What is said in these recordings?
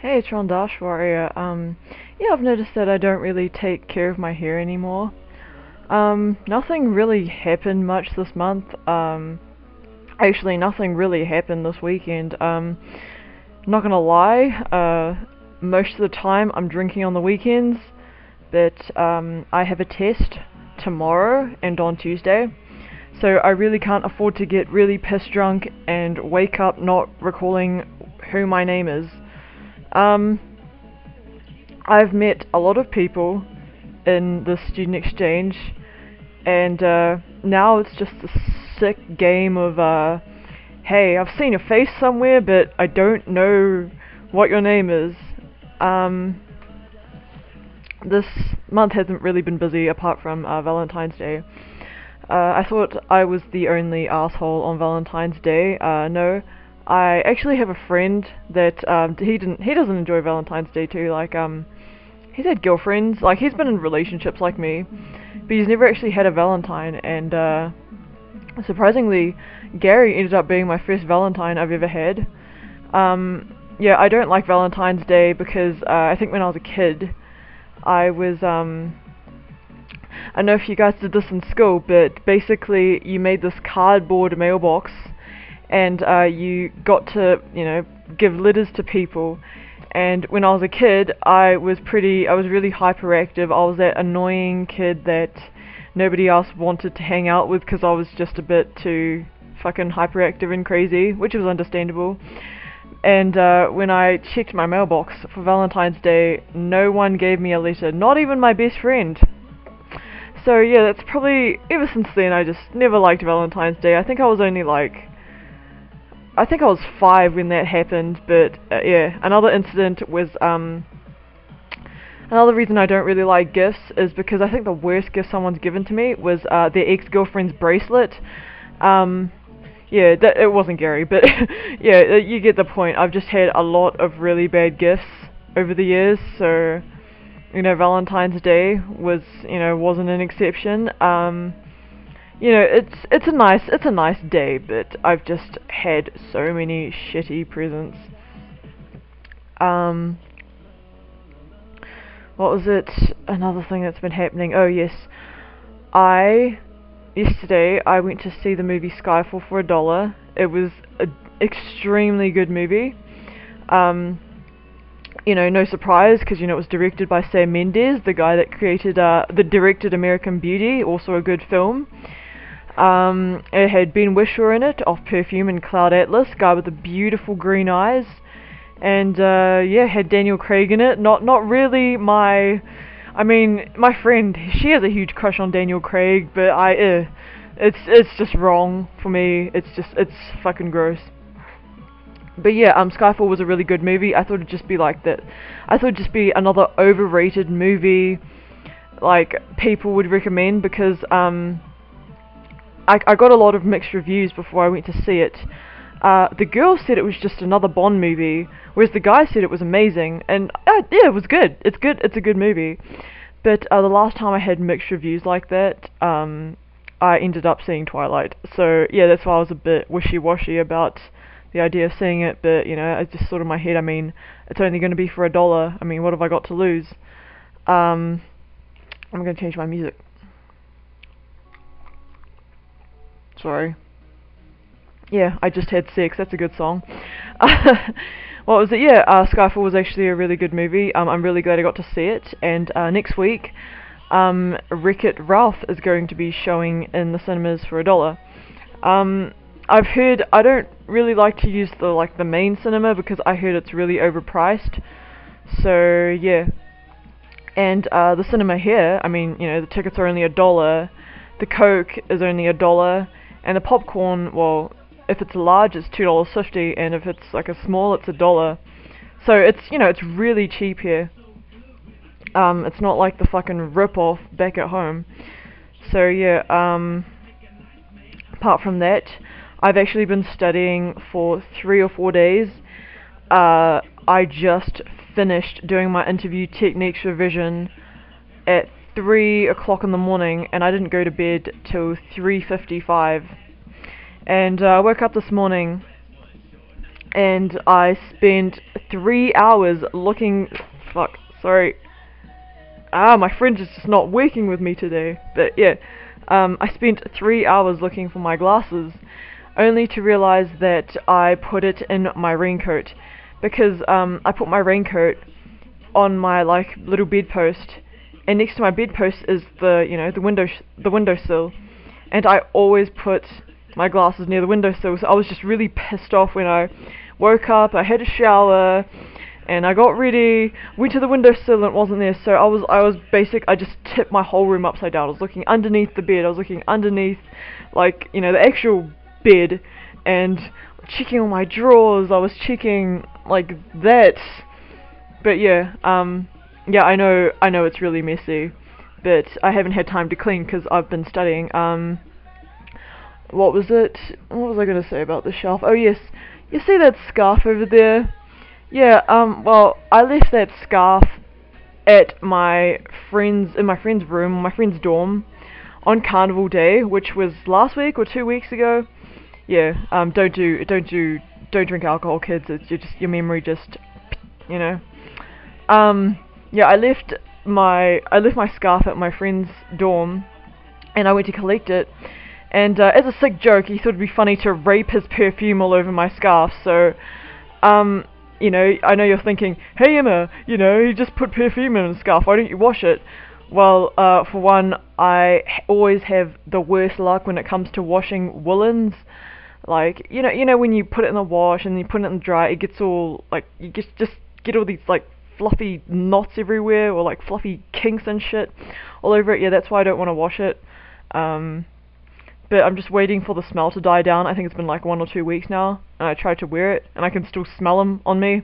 Hey, it's Ron Dash Warrior. Yeah, I've noticed that I don't really take care of my hair anymore. Nothing really happened much this month. Actually, nothing really happened this weekend. Not gonna lie, most of the time I'm drinking on the weekends, but I have a test tomorrow and on Tuesday, so I really can't afford to get really piss drunk and wake up not recalling who my name is. Um, I've met a lot of people in the student exchange, and now it's just a sick game of, hey, I've seen your face somewhere, but I don't know what your name is. Um, this month hasn't really been busy apart from Valentine's Day. I thought I was the only asshole on Valentine's Day. No, I actually have a friend that he doesn't enjoy Valentine's Day too. He's had girlfriends, like he's been in relationships like me, but he's never actually had a Valentine. And surprisingly, Gary ended up being my first Valentine I've ever had. Yeah, I don't like Valentine's Day because I think when I was a kid, I was I don't know if you guys did this in school, but basically you made this cardboard mailbox, and you got to, give letters to people. And when I was a kid, I was really hyperactive. I was that annoying kid that nobody else wanted to hang out with because I was just a bit too fucking hyperactive and crazy, which was understandable. And when I checked my mailbox for Valentine's Day, no one gave me a letter, not even my best friend. So yeah, that's probably, ever since then I just never liked Valentine's Day. I think I was 5 when that happened, but yeah, another incident was, another reason I don't really like gifts is because I think the worst gift someone's given to me was their ex-girlfriend's bracelet. Yeah, it wasn't Gary, but yeah, you get the point. I've just had a lot of really bad gifts over the years, so Valentine's Day wasn't an exception. It's a nice day, but I've just had so many shitty presents. Um, what was it? Another thing that's been happening. Oh yes, yesterday I went to see the movie Skyfall for $1. It was an extremely good movie. No surprise, because it was directed by Sam Mendes, the guy that directed American Beauty, also a good film. It had Ben Whishaw in it, of Perfume and Cloud Atlas, guy with the beautiful green eyes, and yeah, had Daniel Craig in it. Not really my friend, she has a huge crush on Daniel Craig, but it's just wrong for me. It's fucking gross. But yeah, Skyfall was a really good movie. I thought it'd just be like that. I thought it'd just be another overrated movie, like people would recommend, because I got a lot of mixed reviews before I went to see it. The girl said it was just another Bond movie, whereas the guy said it was amazing. And yeah, it was good. It's good. It's a good movie. But the last time I had mixed reviews like that, I ended up seeing Twilight. So yeah, that's why I was a bit wishy-washy about the idea of seeing it. But I just thought in my head, it's only going to be for $1. What have I got to lose? I'm going to change my music. Sorry. Yeah, I just had sex. That's a good song. What was it? Yeah, Skyfall was actually a really good movie. I'm really glad I got to see it. And next week, Wreck-It Ralph is going to be showing in the cinemas for $1. I've heard, I don't really like to use the main cinema because I heard it's really overpriced. So yeah. And the cinema here, the tickets are only $1. The Coke is only $1. And the popcorn, well, if it's large, it's $2.50, and if it's like a small, it's $1. So it's really cheap here. It's not like the fucking rip-off back at home. So yeah, apart from that, I've actually been studying for 3 or 4 days. I just finished doing my interview techniques revision at 3 o'clock in the morning, and I didn't go to bed till 3:55. And I woke up this morning and I spent 3 hours looking. Fuck, sorry. My fridge is just not working with me today. But yeah, I spent 3 hours looking for my glasses, only to realize that I put it in my raincoat, because I put my raincoat on my like little bedpost, and next to my bedpost is the windowsill, and I always put my glasses near the windowsill. So I was just really pissed off when I woke up. I had a shower and I got ready, went to the windowsill and it wasn't there. So I just tipped my whole room upside down. I was looking underneath the bed, I was looking underneath, like, the actual bed, and checking all my drawers. I was checking like that. But yeah, I know it's really messy, but I haven't had time to clean because I've been studying. What was I going to say about the shelf? Oh yes, you see that scarf over there? Yeah, well, I left that scarf at in my friend's room, my friend's dorm, on Carnival Day, which was last week or 2 weeks ago. Yeah, don't drink alcohol, kids. It's your memory just, you know. Yeah, I left my scarf at my friend's dorm, and I went to collect it. And as a sick joke, he thought it'd be funny to rape his perfume all over my scarf. So, I know you're thinking, hey Emma, you just put perfume in a scarf. Why don't you wash it? Well, for one, I always have the worst luck when it comes to washing woolens. Like, when you put it in the wash and you put it in the dry, it gets all like you just get all these like fluffy knots everywhere, or like fluffy kinks and shit all over it. Yeah, that's why I don't want to wash it. But I'm just waiting for the smell to die down. I think it's been like 1 or 2 weeks now, and I tried to wear it and I can still smell them on me,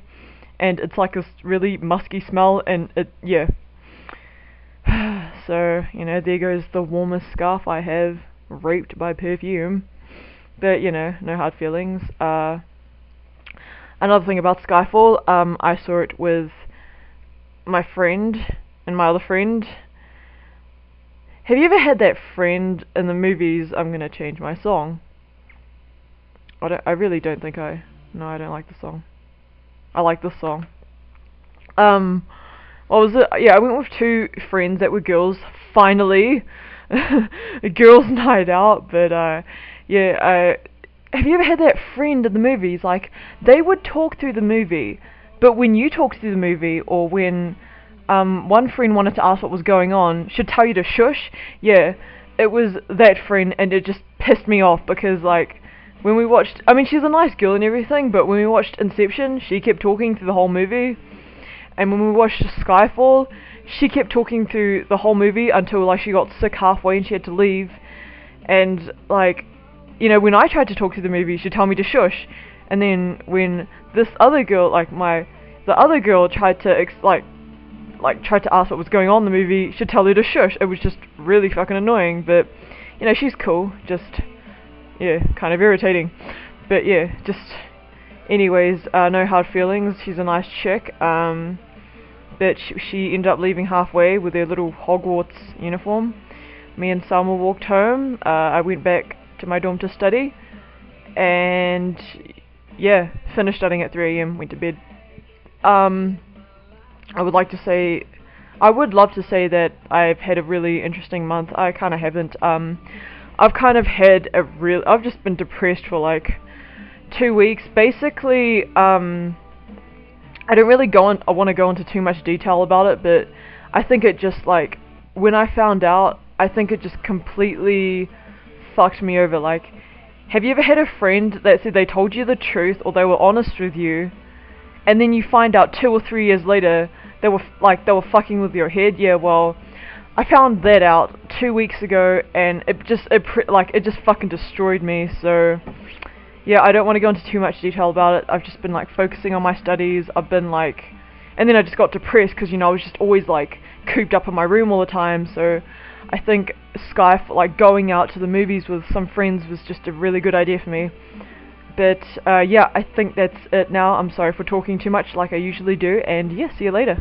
and it's like this really musky smell, and yeah. So, there goes the warmest scarf I have, raped by perfume. But, no hard feelings. Another thing about Skyfall, I saw it with my friend and my other friend. Have you ever had that friend in the movies, I'm gonna change my song? I really don't think I don't like the song. I like this song. What was it? Yeah, I went with 2 friends that were girls, finally. A girls' night out, but yeah, have you ever had that friend in the movies? Like, they would talk through the movie, but when you talk through the movie, or when one friend wanted to ask what was going on, she'd tell you to shush. Yeah, it was that friend, and it just pissed me off, because like, when we watched, I mean, she's a nice girl and everything, but when we watched Inception, she kept talking through the whole movie. And when we watched Skyfall, she kept talking through the whole movie until like she got sick halfway and she had to leave. And like, when I tried to talk through the movie, she'd tell me to shush. And then when this other girl, the other girl tried to tried to ask what was going on in the movie, she'd tell her to shush. It was just really fucking annoying. But she's cool. Just, yeah, kind of irritating. But yeah, just. Anyways, no hard feelings. She's a nice chick. But she ended up leaving halfway with her little Hogwarts uniform. Me and Salma walked home. I went back to my dorm to study, and yeah, finished studying at 3 AM. Went to bed. I would love to say that I've had a really interesting month. I kind of haven't. I've just been depressed for like 2 weeks. Basically, I don't really want to go into too much detail about it, but I think it just, like, when I found out, I think it just completely fucked me over. Like, have you ever had a friend that said they told you the truth, or they were honest with you, and then you find out 2 or 3 years later they were fucking with your head? Yeah, well, I found that out 2 weeks ago, and it just fucking destroyed me. So yeah, I don't want to go into too much detail about it. I've just been like focusing on my studies. I've been like, and then I just got depressed because I was just always like cooped up in my room all the time. So I think going out to the movies with some friends was just a really good idea for me. But yeah, I think that's it now. I'm sorry for talking too much like I usually do, and yeah, see you later.